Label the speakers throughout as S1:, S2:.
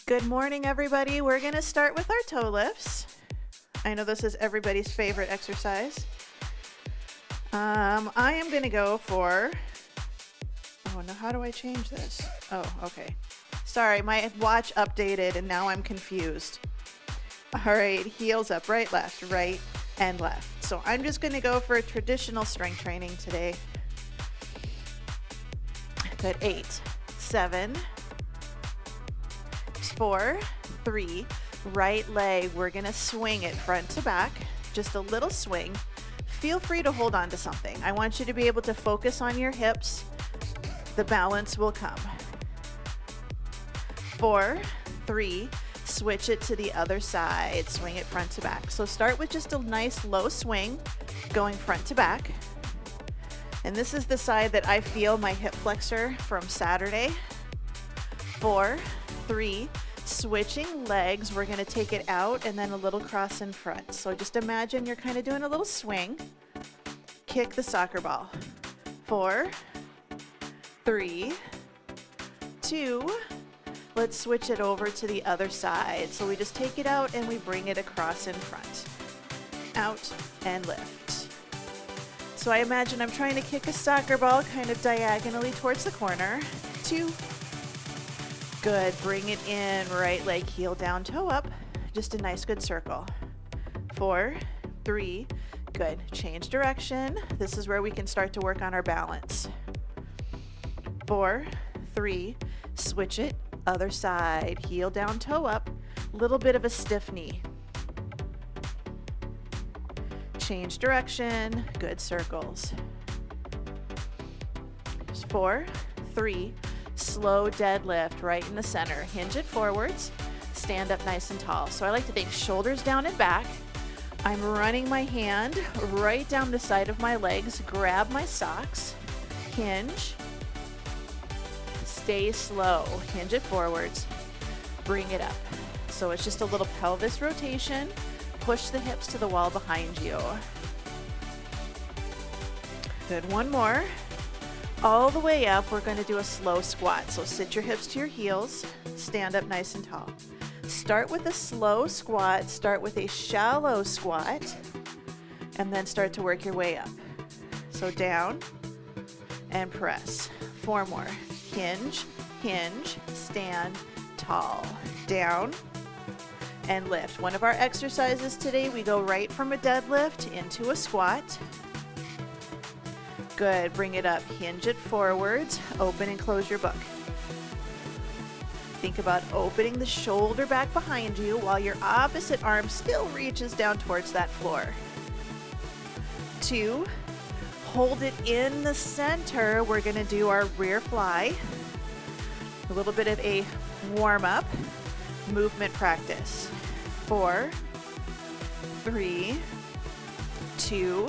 S1: Good morning, everybody. We're going to start with our toe lifts. I know this is everybody's favorite exercise. I am going to go for, oh no, how do I change this? Oh, okay. Sorry, my watch updated and now I'm confused. All right, heels up, right, and left. So I'm just going to go for a traditional strength training today. Good, 8, 7, 4, 3, right leg. We're going to swing it front to back, just a little swing. Feel free to hold on to something. I want you to be able to focus on your hips. The balance will come. 4, 3, switch it to the other side, swing it front to back. So start with just a nice low swing going front to back. And this is the side that I feel my hip flexor from Saturday. 4, 3, switching legs. We're going to take it out and then a little cross in front. So just imagine you're kind of doing a little swing. Kick the soccer ball. 4, 3, 2, let's switch it over to the other side. So we just take it out and we bring it across in front. Out and lift. So I imagine I'm trying to kick a soccer ball kind of diagonally towards the corner. 2, good, bring it in, right leg, heel down, toe up. Just a nice good circle. 4, 3, good, change direction. This is where we can start to work on our balance. 4, 3, switch it, other side, heel down, toe up, little bit of a stiff knee. Change direction, good circles. 4, 3, slow deadlift right in the center. Hinge it forwards, stand up nice and tall. So I like to think shoulders down and back. I'm running my hand right down the side of my legs, grab my socks, hinge, stay slow, hinge it forwards, bring it up. So it's just a little pelvis rotation. Push the hips to the wall behind you. Good, one more. All the way up, we're going to do a slow squat. So sit your hips to your heels, stand up nice and tall. Start with a slow squat, start with a shallow squat, and then start to work your way up. So down and press. 4 more. Hinge, hinge, stand tall. Down and lift. One of our exercises today, we go right from a deadlift into a squat. Good, bring it up, hinge it forwards, open and close your book. Think about opening the shoulder back behind you while your opposite arm still reaches down towards that floor. 2, hold it in the center. We're gonna do our rear fly. A little bit of a warm up movement practice. 4, 3, 2,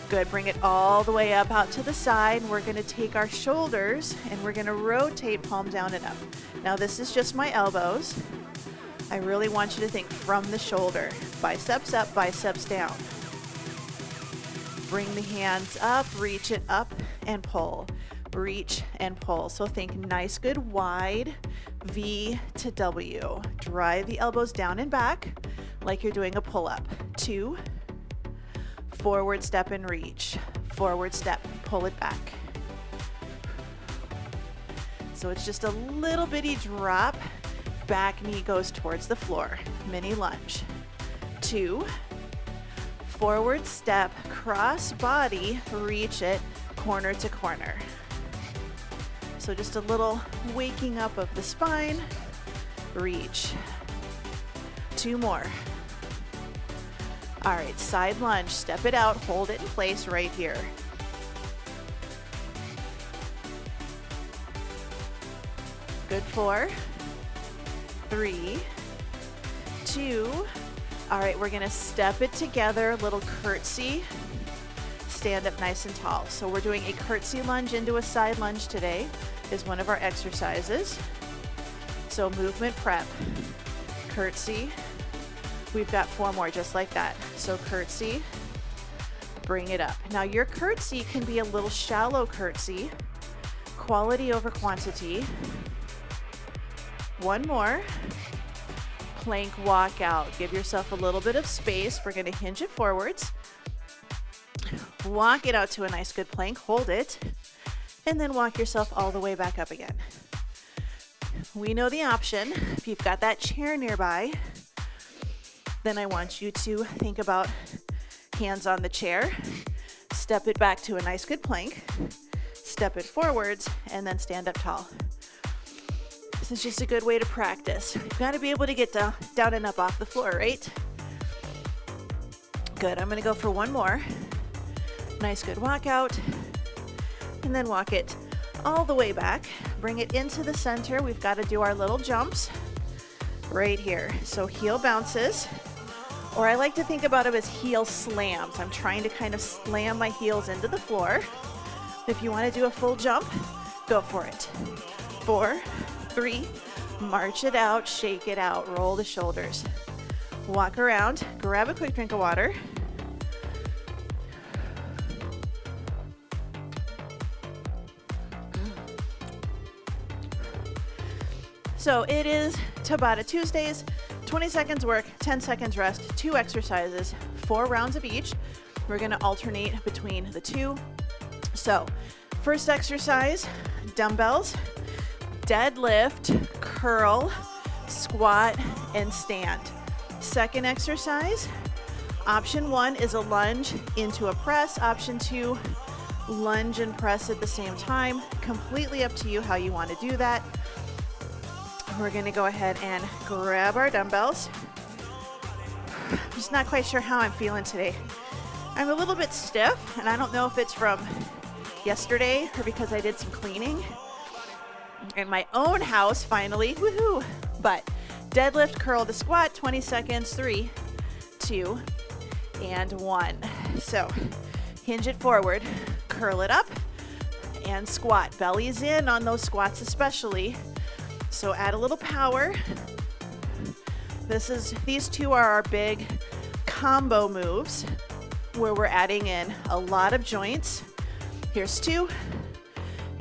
S1: good, bring it all the way up out to the side. We're gonna take our shoulders and we're gonna rotate palm down and up. Now this is just my elbows. I really want you to think from the shoulder. Biceps up, biceps down. Bring the hands up, reach it up and pull. Reach and pull. So think nice, good, wide V to W. Drive the elbows down and back like you're doing a pull-up. 2, forward step and reach. Forward step, pull it back. So it's just a little bitty drop. Back knee goes towards the floor. Mini lunge. 2, forward step, cross body, reach it, corner to corner. So just a little waking up of the spine, reach. 2 more. All right, side lunge, step it out, hold it in place right here. Good, 4, 3, 2. All right, we're gonna step it together, little curtsy. Stand up nice and tall. So we're doing a curtsy lunge into a side lunge today is one of our exercises. So movement prep, curtsy. We've got 4 more just like that. So curtsy, bring it up. Now your curtsy can be a little shallow curtsy, quality over quantity. One more. Plank walk out. Give yourself a little bit of space. We're going to hinge it forwards. Walk it out to a nice good plank. Hold it. And then walk yourself all the way back up again. We know the option. If you've got that chair nearby, then I want you to think about hands on the chair. Step it back to a nice good plank. Step it forwards and then stand up tall. This is just a good way to practice. You've got to be able to get down and up off the floor, right? Good. I'm going to go for one more. Nice good walk out. And then walk it all the way back. Bring it into the center. We've got to do our little jumps right here. So heel bounces, or I like to think about them as heel slams. I'm trying to kind of slam my heels into the floor. If you want to do a full jump, go for it. 4, 3, march it out, shake it out, roll the shoulders. Walk around, grab a quick drink of water. So it is Tabata Tuesdays, 20 seconds work, 10 seconds rest, 2 exercises, 4 rounds of each. We're gonna alternate between the 2. So first exercise, dumbbells, deadlift, curl, squat, and stand. Second exercise, option 1 is a lunge into a press. Option 2, lunge and press at the same time. Completely up to you how you want to do that. We're going to go ahead and grab our dumbbells. I'm just not quite sure how I'm feeling today. I'm a little bit stiff, and I don't know if it's from yesterday or because I did some cleaning in my own house finally. Woohoo! But deadlift, curl to squat, 20 seconds, 3, 2, and 1. So hinge it forward, curl it up, and squat. Belly's in on those squats especially. So add a little power. These 2 are our big combo moves where we're adding in a lot of joints. Here's 2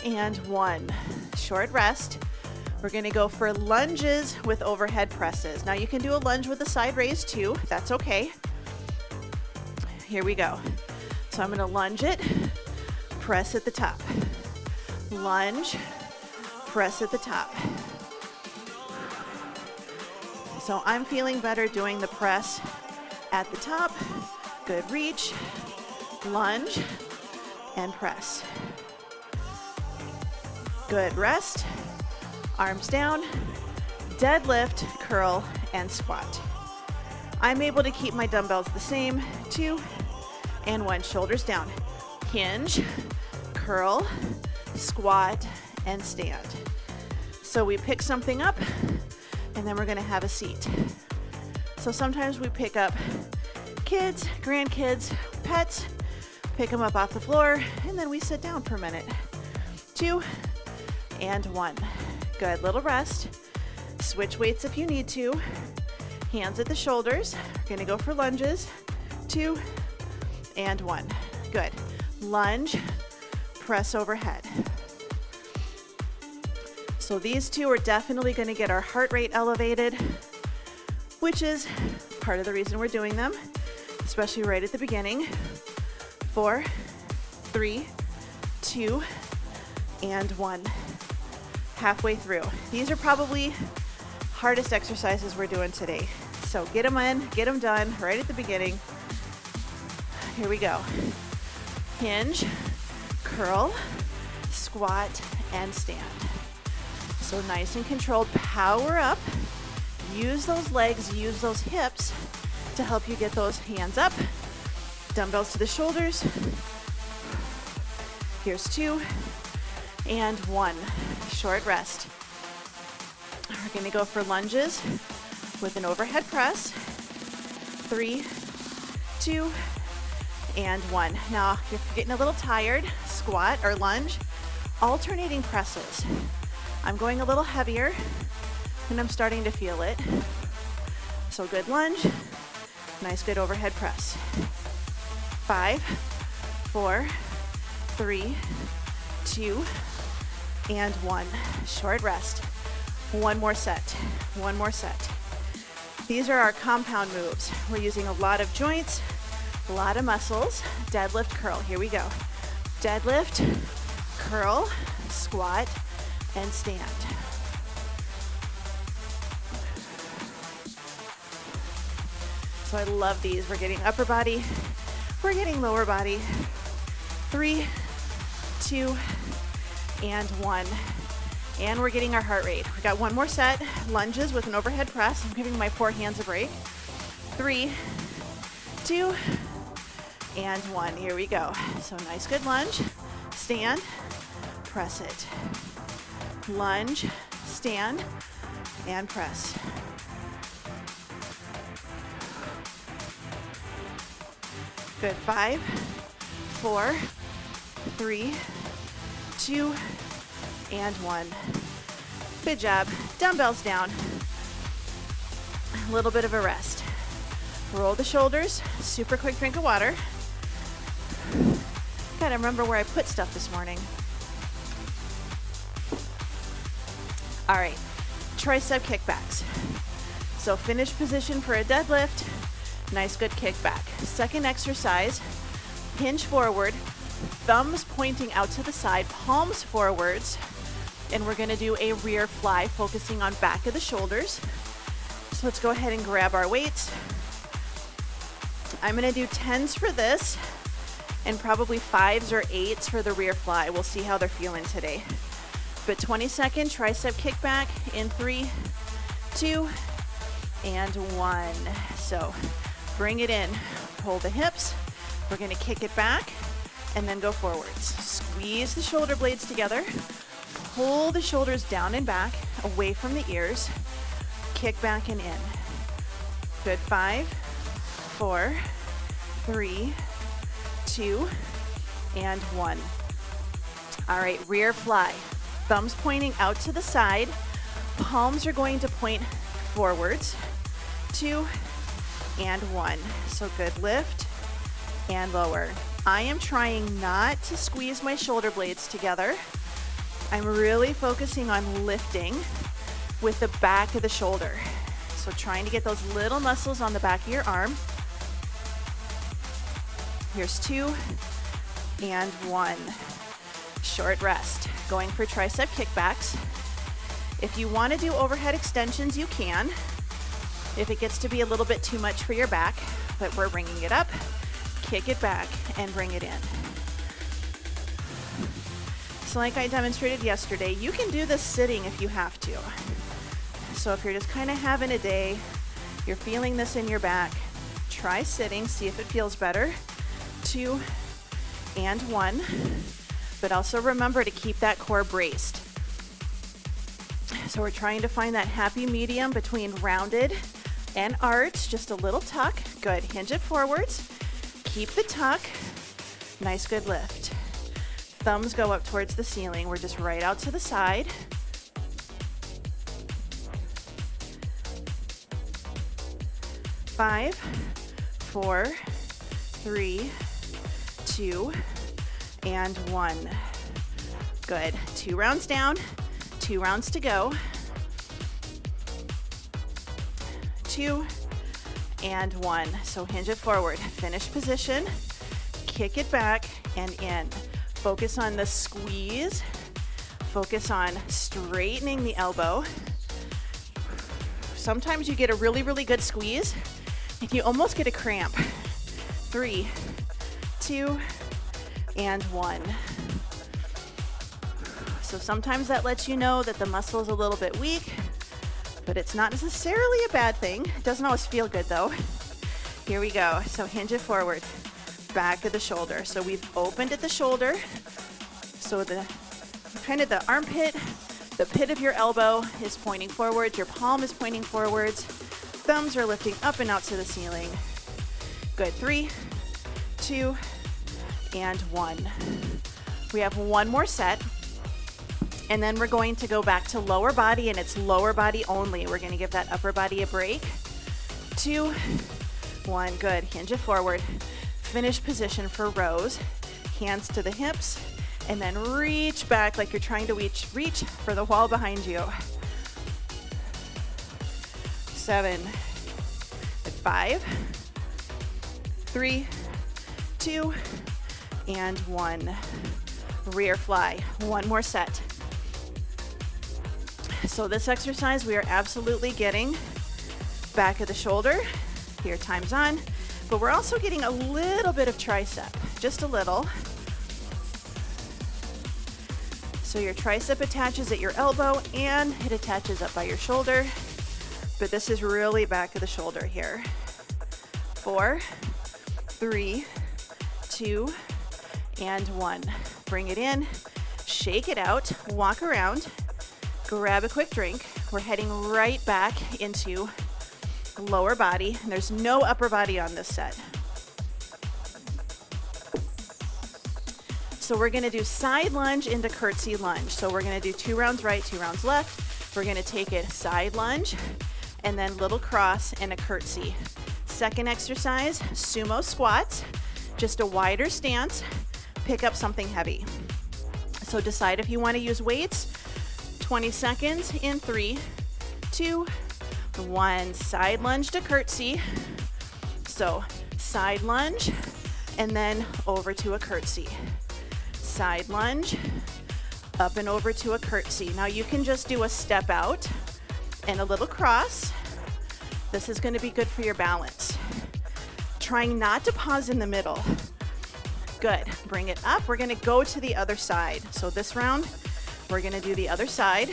S1: and 1. Short rest. We're going to go for lunges with overhead presses. Now you can do a lunge with a side raise too. That's okay. Here we go. So I'm going to lunge it, press at the top. Lunge, press at the top. So I'm feeling better doing the press at the top. Good reach, lunge, and press. Good rest, arms down, deadlift, curl, and squat. I'm able to keep my dumbbells the same, 2 and 1, shoulders down. Hinge, curl, squat, and stand. So we pick something up, and then we're gonna have a seat. So sometimes we pick up kids, grandkids, pets, pick them up off the floor, and then we sit down for a minute. 2 and 1. Good, little rest. Switch weights if you need to. Hands at the shoulders. We're gonna go for lunges. 2 and 1. Good. Lunge, press overhead. So these 2 are definitely going to get our heart rate elevated, which is part of the reason we're doing them, especially right at the beginning. 4, 3, 2, and 1. Halfway through. These are probably hardest exercises we're doing today. So get them in, get them done right at the beginning. Here we go. Hinge, curl, squat, and stand. So nice and controlled, power up. Use those legs, use those hips to help you get those hands up. Dumbbells to the shoulders. Here's 2 and 1. Short rest. We're going to go for lunges with an overhead press. 3, 2, and 1. Now, if you're getting a little tired, squat or lunge, alternating presses. I'm going a little heavier, and I'm starting to feel it. So good lunge, nice good overhead press. 5, 4, 3, 2, and 1. Short rest. One more set, one more set. These are our compound moves. We're using a lot of joints, a lot of muscles. Deadlift, curl, here we go. Deadlift, curl, squat, and stand. So I love these. We're getting upper body, we're getting lower body. 3, 2, and 1. And we're getting our heart rate. We got one more set, lunges with an overhead press. I'm giving my 4 hands a break. 3, 2, and 1. Here we go. So nice, good lunge. Stand, press it. Lunge, stand, and press. Good. 5, 4, 3, 2, and 1. Good job. Dumbbells down. A little bit of a rest. Roll the shoulders. Super quick drink of water. Gotta remember where I put stuff this morning. All right, tricep kickbacks. So finish position for a deadlift. Nice, good kickback. Second exercise, hinge forward, thumbs pointing out to the side, palms forwards, and we're gonna do a rear fly, focusing on back of the shoulders. So let's go ahead and grab our weights. I'm gonna do 10s for this, and probably 5s or 8s for the rear fly. We'll see how they're feeling today. But 20-second tricep kickback in 3, 2, and 1. So bring it in, pull the hips. We're gonna kick it back and then go forwards. Squeeze the shoulder blades together. Pull the shoulders down and back, away from the ears. Kick back and in. Good. 5, 4, 3, 2, and 1. All right, rear fly. Thumbs pointing out to the side. Palms are going to point forwards. 2, and 1. So good, lift and lower. I am trying not to squeeze my shoulder blades together. I'm really focusing on lifting with the back of the shoulder. So trying to get those little muscles on the back of your arm. Here's 2 and 1. Short rest. Going for tricep kickbacks. If you want to do overhead extensions, you can. If it gets to be a little bit too much for your back, but we're bringing it up, kick it back, and bring it in. So like I demonstrated yesterday, you can do this sitting if you have to. So if you're just kind of having a day, you're feeling this in your back, try sitting, see if it feels better. 2 and 1. But also remember to keep that core braced. So we're trying to find that happy medium between rounded and arch, just a little tuck. Good, hinge it forwards. Keep the tuck. Nice, good lift. Thumbs go up towards the ceiling. We're just right out to the side. Five, 4, 3, 2, and 1. Good. 2 rounds down, 2 rounds to go. 2 and 1. So hinge it forward. Finish position. Kick it back and in. Focus on the squeeze. Focus on straightening the elbow. Sometimes you get a really, really good squeeze and you almost get a cramp. 3, 2, and 1. So sometimes that lets you know that the muscle is a little bit weak, but it's not necessarily a bad thing. It doesn't always feel good though. Here we go. So hinge it forward, back of the shoulder. So we've opened at the shoulder. So the kind of the armpit, the pit of your elbow is pointing forward. Your palm is pointing forwards. Thumbs are lifting up and out to the ceiling. Good. 3, 2, and 1. We have one more set. And then we're going to go back to lower body, and it's lower body only. We're going to give that upper body a break. 2, 1. Good. Hinge it forward. Finish position for rows. Hands to the hips, and then reach back like you're trying to reach for the wall behind you. 7, 5, 3, 2, and 1. Rear fly. One more set. So this exercise, we are absolutely getting back of the shoulder. Here, time's on. But we're also getting a little bit of tricep, just a little. So your tricep attaches at your elbow and it attaches up by your shoulder. But this is really back of the shoulder here. 4, 3, 2, and 1. Bring it in, shake it out, walk around, grab a quick drink. We're heading right back into lower body. And there's no upper body on this set. So we're gonna do side lunge into curtsy lunge. So we're gonna do 2 rounds right, 2 rounds left. We're gonna take it side lunge and then little cross and a curtsy. Second exercise, sumo squats, just a wider stance, pick up something heavy. So decide if you wanna use weights. 20 seconds in 3, 2, 1. Side lunge to curtsy. So side lunge and then over to a curtsy. Side lunge, up and over to a curtsy. Now you can just do a step out and a little cross. This is going to be good for your balance. Trying not to pause in the middle. Good. Bring it up. We're going to go to the other side. So this round, we're going to do the other side.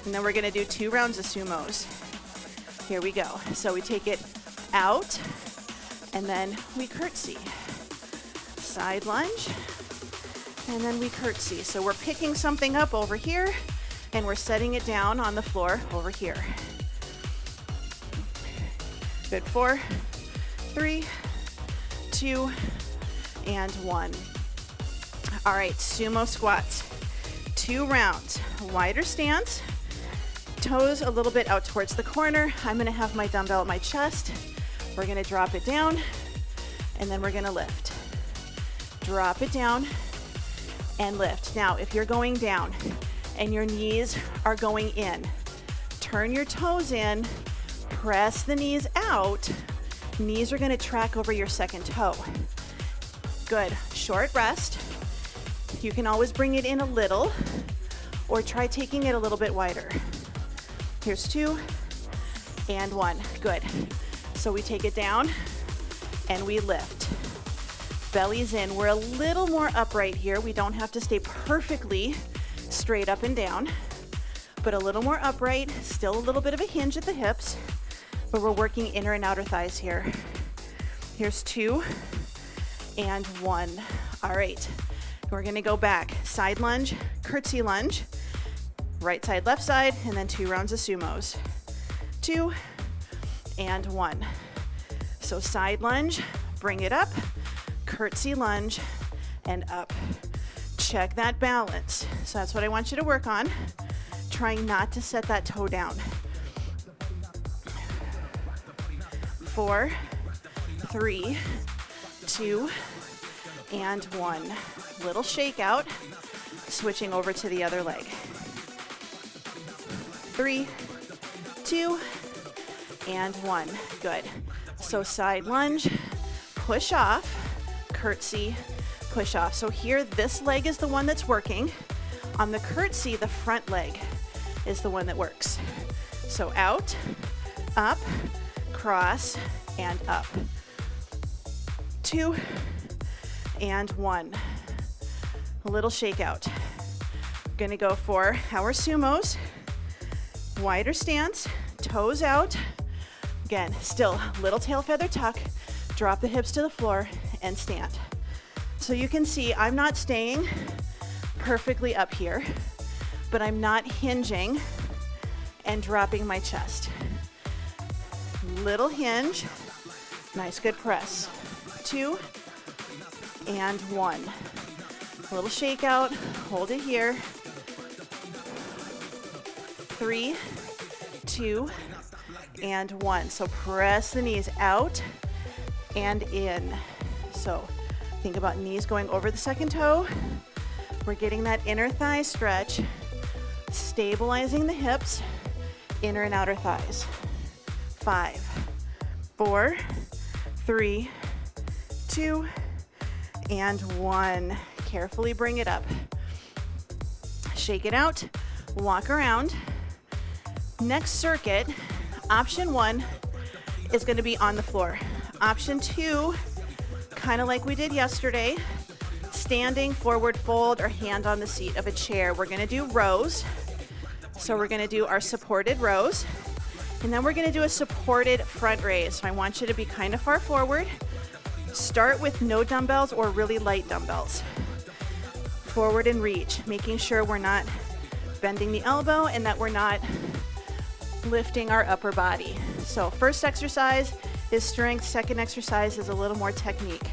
S1: And then we're going to do 2 rounds of sumos. Here we go. So we take it out and then we curtsy. Side lunge. And then we curtsy. So we're picking something up over here and we're setting it down on the floor over here. Good. 4, 3, 2, and 1. All right, sumo squats. 2 rounds. Wider stance. Toes a little bit out towards the corner. I'm gonna have my dumbbell at my chest. We're gonna drop it down and then we're gonna lift. Drop it down and lift. Now, if you're going down and your knees are going in, turn your toes in, press the knees out. Knees are gonna track over your second toe. Good, short rest. You can always bring it in a little or try taking it a little bit wider. Here's 2 and 1, good. So we take it down and we lift. Belly's in. We're a little more upright here. We don't have to stay perfectly straight up and down, but a little more upright, still a little bit of a hinge at the hips, but we're working inner and outer thighs here. Here's 2 and 1. All right, we're gonna go back. Side lunge, curtsy lunge, right side, left side, and then 2 rounds of sumos. 2 and 1. So side lunge, bring it up, curtsy lunge, and up. Check that balance. So that's what I want you to work on. Trying not to set that toe down. 4, 3, 2, and 1. Little shakeout, switching over to the other leg. 3, 2, and 1. Good. So side lunge, push off, curtsy, push off. So here, this leg is the one that's working. On the curtsy, the front leg is the one that works. So out, up, cross, and up. 2 and 1. A little shakeout. Gonna go for our sumos. Wider stance, toes out. Again, still little tail feather tuck. Drop the hips to the floor and stand. So you can see I'm not staying perfectly up here, but I'm not hinging and dropping my chest. Little hinge, nice good press. 2 and 1. A little shakeout, hold it here. 3, 2, and 1. So press the knees out and in. So think about knees going over the second toe. We're getting that inner thigh stretch, stabilizing the hips, inner and outer thighs. 5, 4, 3, 2, and 1. Carefully bring it up. Shake it out, walk around. Next circuit, option 1 is going to be on the floor. Option 2, kind of like we did yesterday, standing forward fold or hand on the seat of a chair. We're going to do rows. So we're going to do our supported rows, and then we're going to do a supported front raise. So I want you to be kind of far forward. Start with no dumbbells or really light dumbbells. Forward and reach, making sure we're not bending the elbow and that we're not lifting our upper body. So first exercise is strength, second exercise is a little more technique.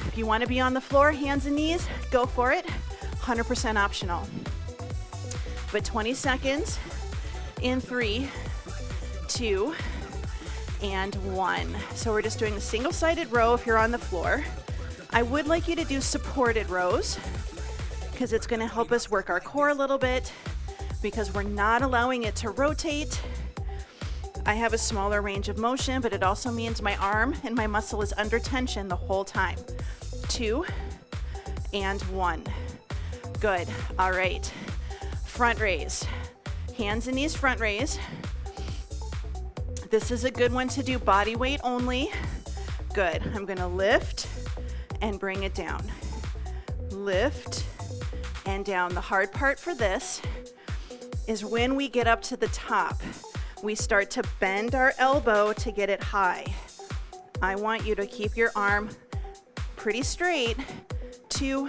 S1: If you want to be on the floor, hands and knees, go for it, 100% optional. But 20 seconds in 3, 2, and 1. So we're just doing a single-sided row if you're on the floor. I would like you to do supported rows because it's going to help us work our core a little bit because we're not allowing it to rotate. I have a smaller range of motion, but it also means my arm and my muscle is under tension the whole time. 2 and 1. Good. All right. Front raise. Hands and knees front raise. This is a good one to do body weight only. Good. I'm going to lift and bring it down. Lift and down. The hard part for this is when we get up to the top, we start to bend our elbow to get it high. I want you to keep your arm pretty straight. 2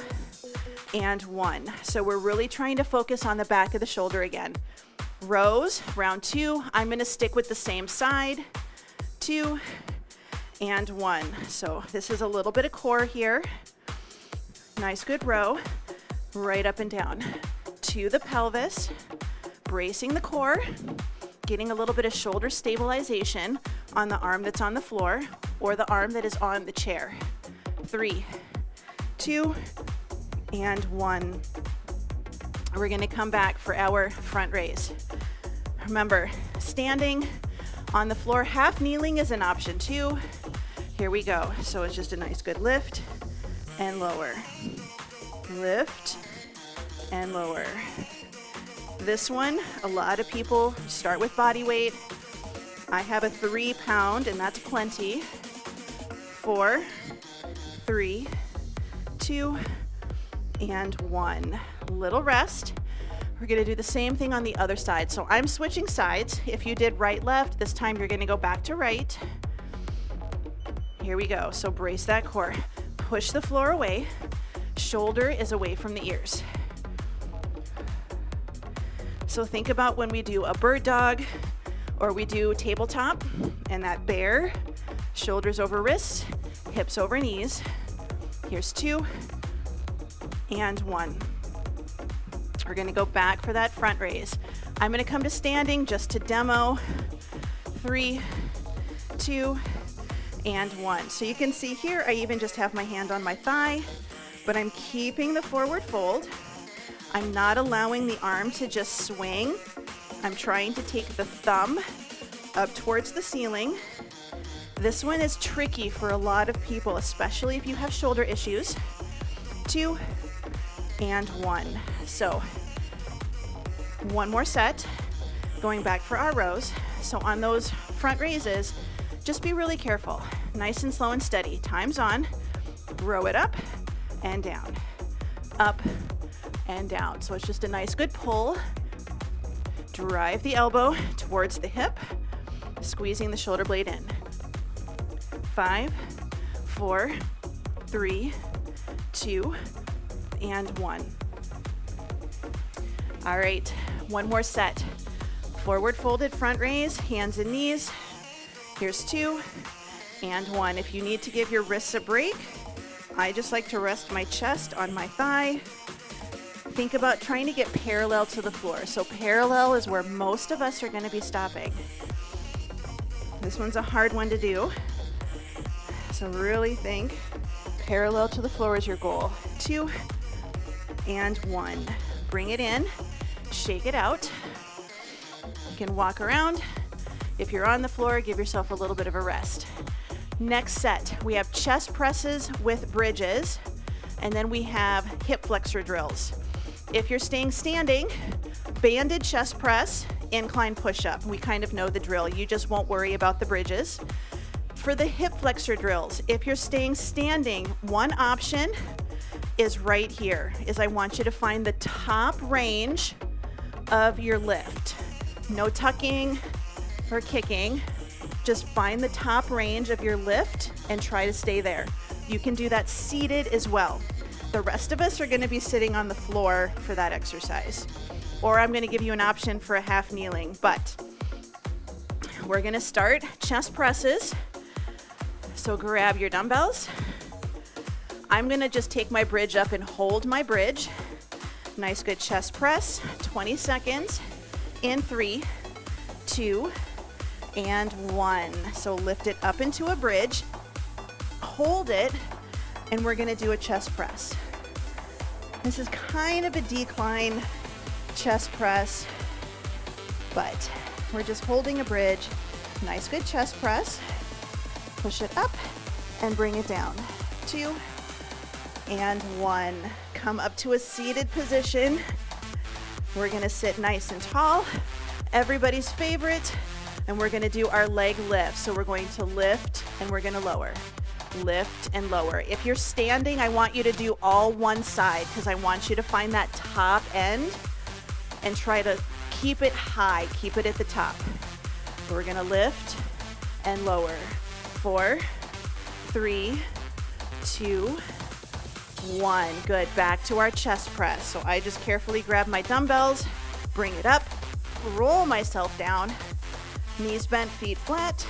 S1: and 1. So we're really trying to focus on the back of the shoulder again. Rows, round 2. I'm going to stick with the same side. 2 and 1. So this is a little bit of core here. Nice, good row. Right up and down to the pelvis. Bracing the core. Getting a little bit of shoulder stabilization on the arm that's on the floor or the arm that is on the chair. 3, 2, and 1. We're going to come back for our front raise. Remember, standing on the floor, half kneeling is an option too. Here we go. So it's just a nice good lift and lower. Lift and lower. This one, a lot of people start with body weight. I have a 3 pound and that's plenty. 4, 3, 2, and 1. Little rest. We're going to do the same thing on the other side. So I'm switching sides. If you did right, left, this time you're going to go back to right. Here we go. So brace that core. Push the floor away. Shoulder is away from the ears. So think about when we do a bird dog or we do tabletop and that bear, shoulders over wrists, hips over knees. Here's 2 and 1. We're going to go back for that front raise. I'm going to come to standing just to demo. 3, 2, and 1. So you can see here, I even just have my hand on my thigh, but I'm keeping the forward fold. I'm not allowing the arm to just swing. I'm trying to take the thumb up towards the ceiling. This one is tricky for a lot of people, especially if you have shoulder issues. 2 and 1. So one more set, going back for our rows. So on those front raises, just be really careful. Nice and slow and steady. Time's on. Row it up and down. Up and down. So it's just a nice good pull. Drive the elbow towards the hip, squeezing the shoulder blade in. 5, 4, 3, 2, and 1. All right, one more set. Forward folded front raise, hands and knees. Here's 2 and 1. If you need to give your wrists a break, I just like to rest my chest on my thigh. Think about trying to get parallel to the floor. So parallel is where most of us are going to be stopping. This one's a hard one to do. So really think parallel to the floor is your goal. 2 and 1. Bring it in, shake it out. You can walk around, If you're on the floor, give yourself a little bit of a rest. Next set, we have chest presses with bridges, and then we have hip flexor drills. If you're staying standing, banded chest press, incline push-up. We kind of know the drill. You just won't worry about the bridges. For the hip flexor drills, if you're staying standing, one option is right here, is I want you to find the top range of your lift. No tucking or kicking. Just find the top range of your lift and try to stay there. You can do that seated as well. The rest of us are going to be sitting on the floor for that exercise. Or I'm going to give you an option for a half kneeling, but we're going to start chest presses. So grab your dumbbells. I'm going to just take my bridge up and hold my bridge. Nice good chest press, 20 seconds in 3, 2, and 1. So lift it up into a bridge, hold it, and we're going to do a chest press. This is kind of a decline chest press, but we're just holding a bridge. Nice good chest press. Push it up and bring it down. 2 and 1. Come up to a seated position. We're going to sit nice and tall. Everybody's favorite. And we're going to do our leg lift. So we're going to lift and we're going to lower. Lift and lower. If you're standing, I want you to do all one side because I want you to find that top end and try to keep it high. Keep it at the top. We're going to lift and lower. 4, 3, 2, 1. Good. Back to our chest press. So I just carefully grab my dumbbells, bring it up, roll myself down, knees bent, feet flat.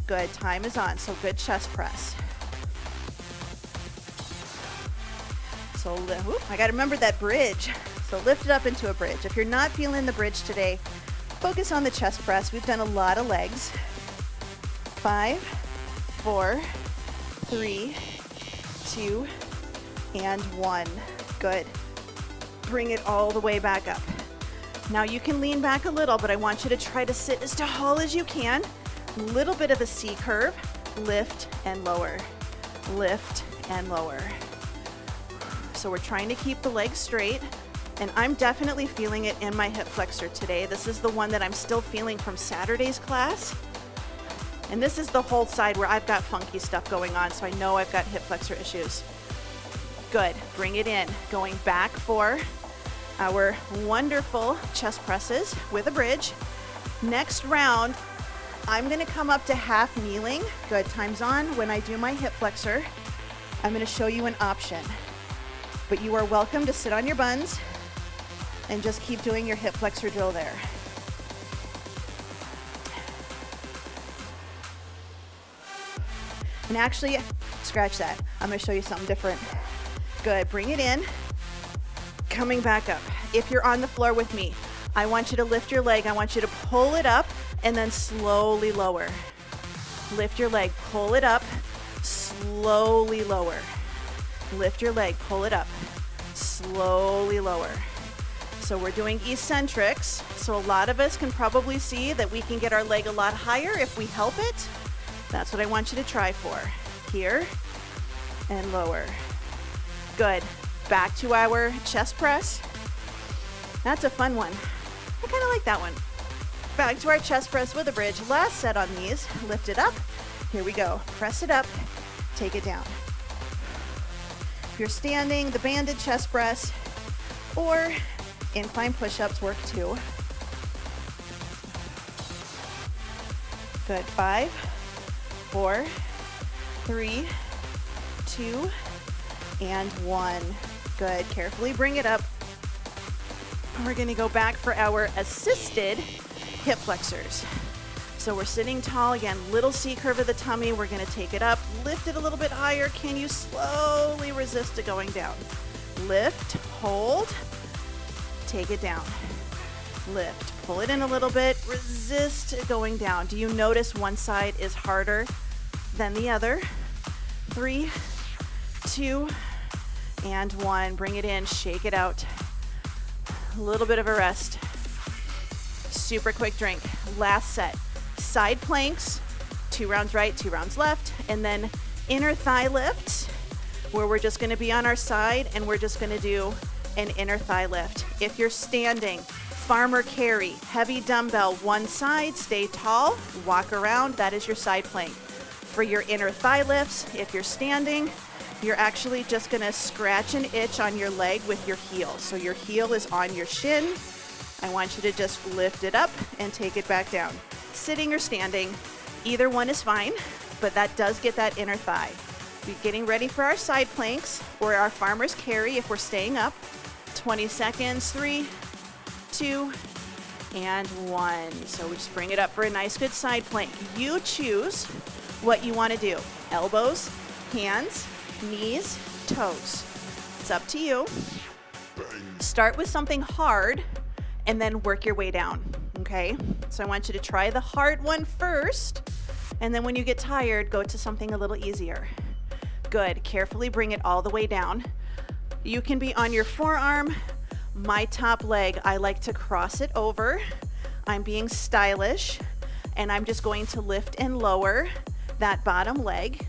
S1: Good. Time is on. So good chest press. So I got to remember that bridge. So lift it up into a bridge. If you're not feeling the bridge today, focus on the chest press. We've done a lot of legs. 5, 4, 3, 2, and 1. Good. Bring it all the way back up. Now you can lean back a little, but I want you to try to sit as tall as you can. Little bit of a C curve. Lift and lower. Lift and lower. So we're trying to keep the legs straight, and I'm definitely feeling it in my hip flexor today. This is the one that I'm still feeling from Saturday's class. And this is the whole side where I've got funky stuff going on, so I know I've got hip flexor issues. Good. Bring it in. Going back for our wonderful chest presses with a bridge. Next round, I'm going to come up to half kneeling. Good. Time's on. When I do my hip flexor, I'm going to show you an option. But you are welcome to sit on your buns and just keep doing your hip flexor drill there. And actually, scratch that. I'm going to show you something different. Good. Bring it in. Coming back up. If you're on the floor with me, I want you to lift your leg. I want you to pull it up and then slowly lower. Lift your leg. Pull it up. Slowly lower. Lift your leg. Pull it up. Slowly lower. So we're doing eccentrics. So a lot of us can probably see that we can get our leg a lot higher if we help it. That's what I want you to try for. Here and lower. Good. Back to our chest press. That's a fun one. I kind of like that one. Back to our chest press with a bridge. Last set on these. Lift it up. Here we go. Press it up. Take it down. If you're standing, the banded chest press or incline push-ups work too. Good. 5, 4, 3, 2, and 1. Good. Carefully bring it up. We're going to go back for our assisted hip flexors. So we're sitting tall again, little C curve of the tummy. We're going to take it up, lift it a little bit higher. Can you slowly resist it going down? Lift, hold, take it down. Lift, pull it in a little bit, resist it going down. Do you notice one side is harder than the other? 3, 2, and 1. Bring it in, shake it out. A little bit of a rest. Super quick drink. Last set. side planks, 2 rounds right, 2 rounds left, and then inner thigh lift, where we're just gonna be on our side and we're just gonna do an inner thigh lift. If you're standing, farmer carry, heavy dumbbell, one side, stay tall, walk around, that is your side plank. For your inner thigh lifts, if you're standing, you're actually just gonna scratch an itch on your leg with your heel. So your heel is on your shin. I want you to just lift it up and take it back down. Sitting or standing, either one is fine, but that does get that inner thigh. We're getting ready for our side planks or our farmer's carry if we're staying up. 20 seconds, 3, 2, and 1. So we just bring it up for a nice good side plank. You choose what you want to do. Elbows, hands, knees, toes. It's up to you. Start with something hard and then work your way down, okay? So I want you to try the hard one first, and then when you get tired, go to something a little easier. Good, carefully bring it all the way down. You can be on your forearm. My top leg, I like to cross it over. I'm being stylish, and I'm just going to lift and lower that bottom leg.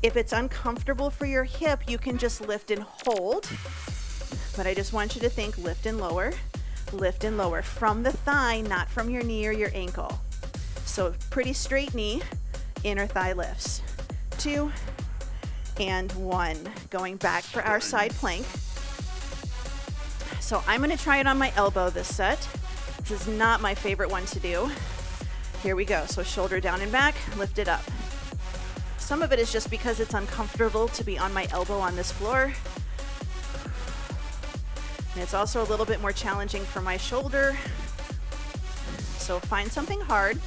S1: If it's uncomfortable for your hip, you can just lift and hold, but I just want you to think lift and lower from the thigh, not from your knee or your ankle. So pretty straight knee, inner thigh lifts. 2 and 1. Going back for our side plank. So I'm gonna try it on my elbow this set. This is not my favorite one to do. Here we go. So shoulder down and back, lift it up. Some of it is just because it's uncomfortable to be on my elbow on this floor. And it's also a little bit more challenging for my shoulder. So find something hard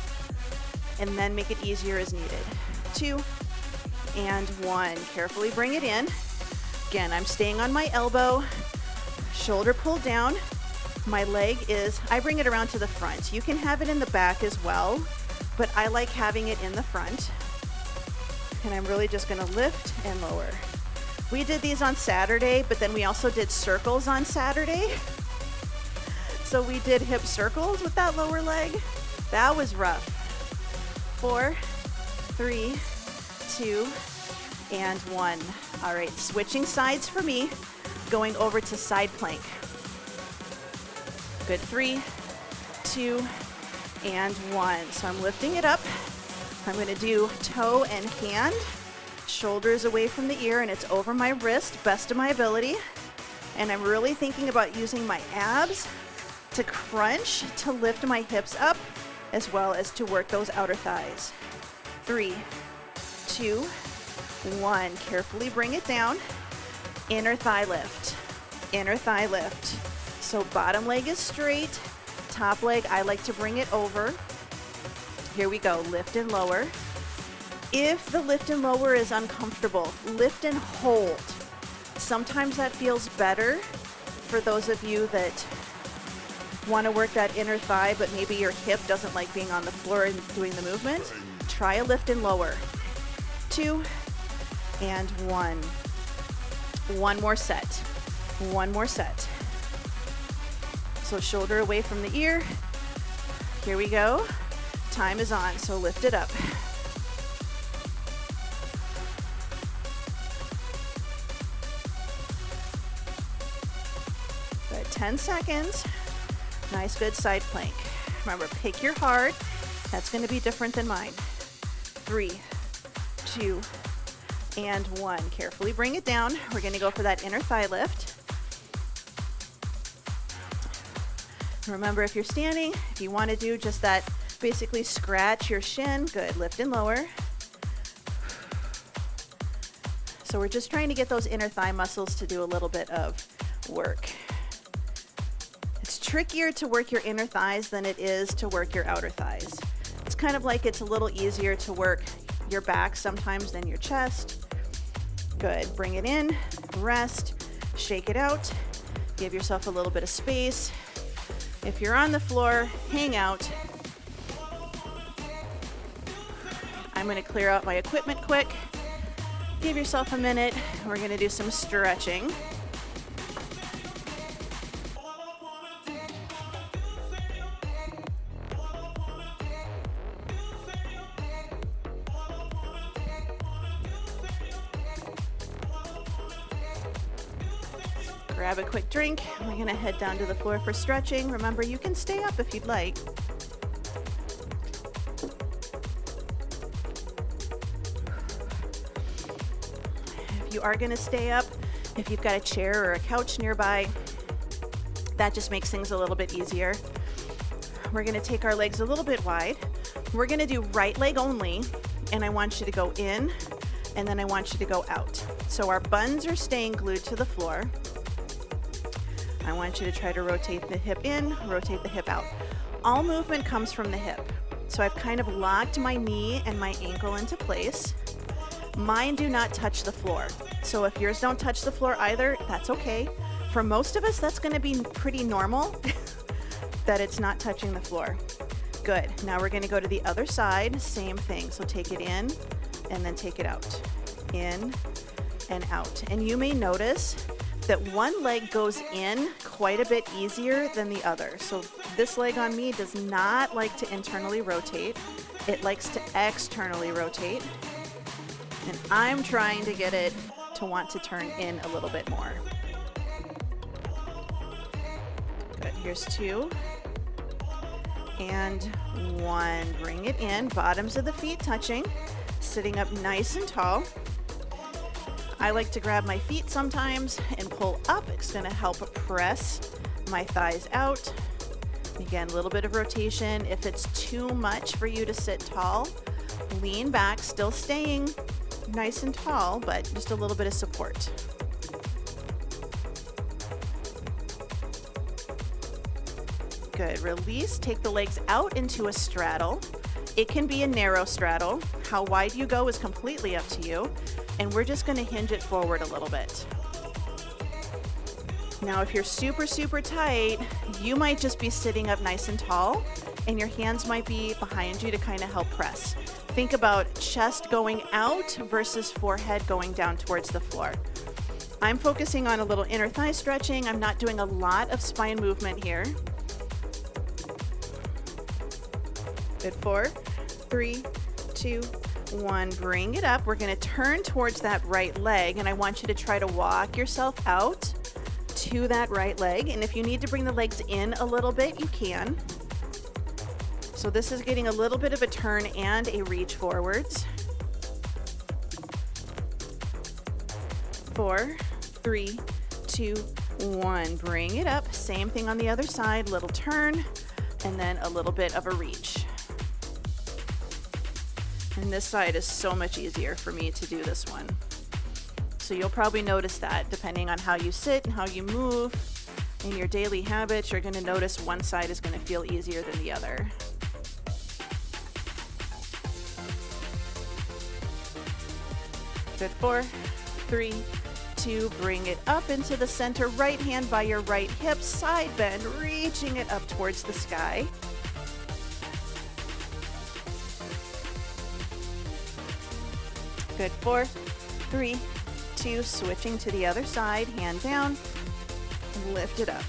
S1: and then make it easier as needed. 2 and 1. Carefully bring it in. Again, I'm staying on my elbow, shoulder pulled down. My leg is, I bring it around to the front. You can have it in the back as well, but I like having it in the front. And I'm really just gonna lift and lower. We did these on Saturday, but then we also did circles on Saturday. So we did hip circles with that lower leg. That was rough. 4, 3, 2, and 1. All right, switching sides for me, going over to side plank. Good, 3, 2, and 1. So I'm lifting it up. I'm gonna do toe and hand. Shoulders away from the ear and it's over my wrist, best of my ability. And I'm really thinking about using my abs to crunch, to lift my hips up, as well as to work those outer thighs. 3, 2, 1. Carefully bring it down. Inner thigh lift, inner thigh lift. So bottom leg is straight, top leg, I like to bring it over. Here we go, lift and lower. If the lift and lower is uncomfortable, lift and hold. Sometimes that feels better for those of you that want to work that inner thigh, but maybe your hip doesn't like being on the floor and doing the movement. Try a lift and lower. 2 and 1. One more set. One more set. So shoulder away from the ear. Here we go. Time is on, so lift it up. Good, 10 seconds. Nice, good side plank. Remember, pick your heart. That's gonna be different than mine. 3, 2, and 1. Carefully bring it down. We're gonna go for that inner thigh lift. Remember, if you're standing, if you wanna do just that, basically scratch your shin. Good, lift and lower. So we're just trying to get those inner thigh muscles to do a little bit of work. It's trickier to work your inner thighs than it is to work your outer thighs. It's kind of like it's a little easier to work your back sometimes than your chest. Good, bring it in, rest, shake it out, give yourself a little bit of space. If you're on the floor, hang out. I'm gonna clear out my equipment quick. Give yourself a minute. We're gonna do some stretching. Grab a quick drink. We're gonna head down to the floor for stretching. Remember, you can stay up if you'd like. If you are gonna stay up, if you've got a chair or a couch nearby, that just makes things a little bit easier. We're gonna take our legs a little bit wide. We're gonna do right leg only, and I want you to go in, and then I want you to go out. So our buns are staying glued to the floor. I want you to try to rotate the hip in, rotate the hip out. All movement comes from the hip. So I've kind of locked my knee and my ankle into place. Mine do not touch the floor. So if yours don't touch the floor either, that's okay. For most of us, that's gonna be pretty normal that it's not touching the floor. Good, now we're gonna go to the other side, same thing. So take it in and then take it out. In and out. And you may notice that one leg goes in quite a bit easier than the other. So this leg on me does not like to internally rotate. It likes to externally rotate. And I'm trying to get it to want to turn in a little bit more. Good, here's 2. And 1, bring it in, bottoms of the feet touching, sitting up nice and tall. I like to grab my feet sometimes and pull up. It's gonna help press my thighs out. Again, a little bit of rotation. If it's too much for you to sit tall, lean back, still staying nice and tall, but just a little bit of support. Good, release, take the legs out into a straddle. It can be a narrow straddle. How wide you go is completely up to you. And we're just gonna hinge it forward a little bit. Now, if you're super, super tight, you might just be sitting up nice and tall, and your hands might be behind you to kind of help press. Think about chest going out versus forehead going down towards the floor. I'm focusing on a little inner thigh stretching. I'm not doing a lot of spine movement here. Good, 4, 3, 2, 1, bring it up. We're gonna turn towards that right leg, and I want you to try to walk yourself out to that right leg. And if you need to bring the legs in a little bit, you can. So this is getting a little bit of a turn and a reach forwards. 4, 3, 2, 1, bring it up. Same thing on the other side, little turn, and then a little bit of a reach. And this side is so much easier for me to do this one. So you'll probably notice that depending on how you sit and how you move in your daily habits, you're gonna notice one side is gonna feel easier than the other. Good, 4, 3, 2, bring it up into the center, right hand by your right hip, side bend, reaching it up towards the sky. Good, 4, 3, 2, switching to the other side, hand down, and lift it up.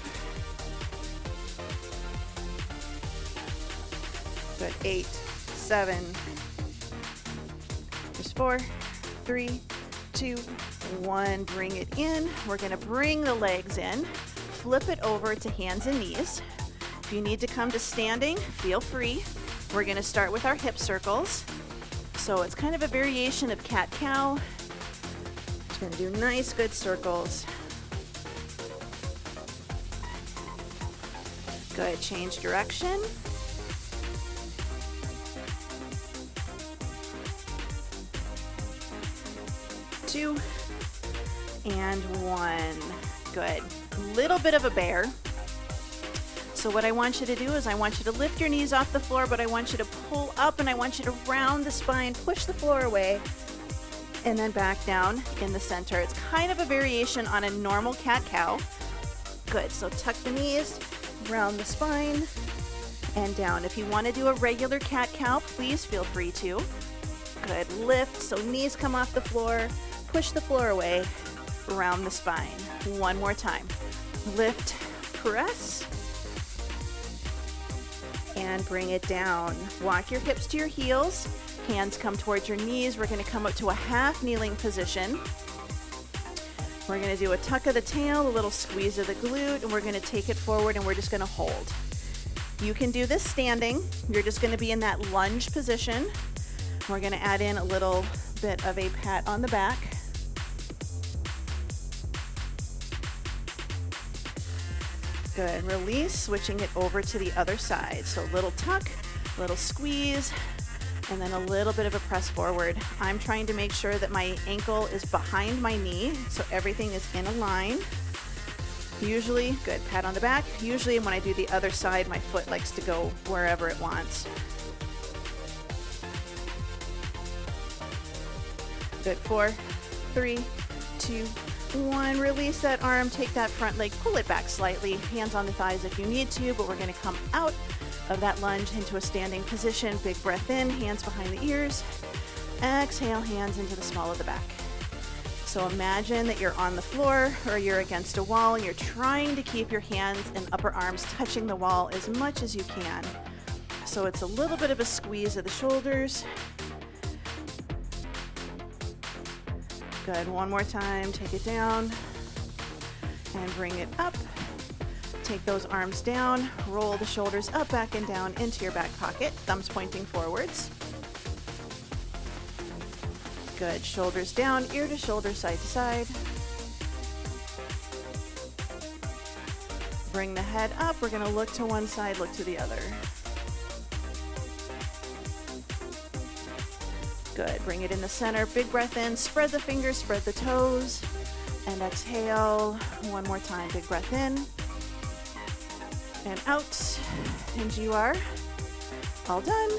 S1: Good, 8, 7, there's 4, 3, 2, 1, bring it in. We're gonna bring the legs in, flip it over to hands and knees. If you need to come to standing, feel free. We're gonna start with our hip circles. So it's kind of a variation of cat-cow. Just gonna do nice, good circles. Good, change direction. Two, and 1. Good. Little bit of a bear. So what I want you to do is I want you to lift your knees off the floor, but I want you to pull up and I want you to round the spine, push the floor away, and then back down in the center. It's kind of a variation on a normal cat-cow. Good, so tuck the knees, round the spine, and down. If you want to do a regular cat-cow, please feel free to. Good, lift, so knees come off the floor, push the floor away, round the spine. One more time. Lift, press, and bring it down. Walk your hips to your heels. Hands come towards your knees. We're going to come up to a half kneeling position. We're gonna do a tuck of the tail, a little squeeze of the glute, and we're gonna take it forward and we're just gonna hold. You can do this standing. You're just gonna be in that lunge position. We're gonna add in a little bit of a pat on the back. Good, release, switching it over to the other side. So a little tuck, little squeeze, and then a little bit of a press forward. I'm trying to make sure that my ankle is behind my knee, so everything is in a line. Usually, good, pat on the back. Usually when I do the other side, my foot likes to go wherever it wants. Good, 4, 3, 2, 1. Release that arm, take that front leg, pull it back slightly. Hands on the thighs if you need to, but we're gonna come out of that lunge into a standing position. Big breath in, hands behind the ears. Exhale, hands into the small of the back. So imagine that you're on the floor or you're against a wall and you're trying to keep your hands and upper arms touching the wall as much as you can. So it's a little bit of a squeeze of the shoulders. Good, one more time, take it down and bring it up. Take those arms down, roll the shoulders up, back and down into your back pocket, thumbs pointing forwards. Good, shoulders down, ear to shoulder, side to side. Bring the head up, we're gonna look to one side, look to the other. Good, bring it in the center, big breath in, spread the fingers, spread the toes, and exhale. One more time, big breath in, and out, and you are all done.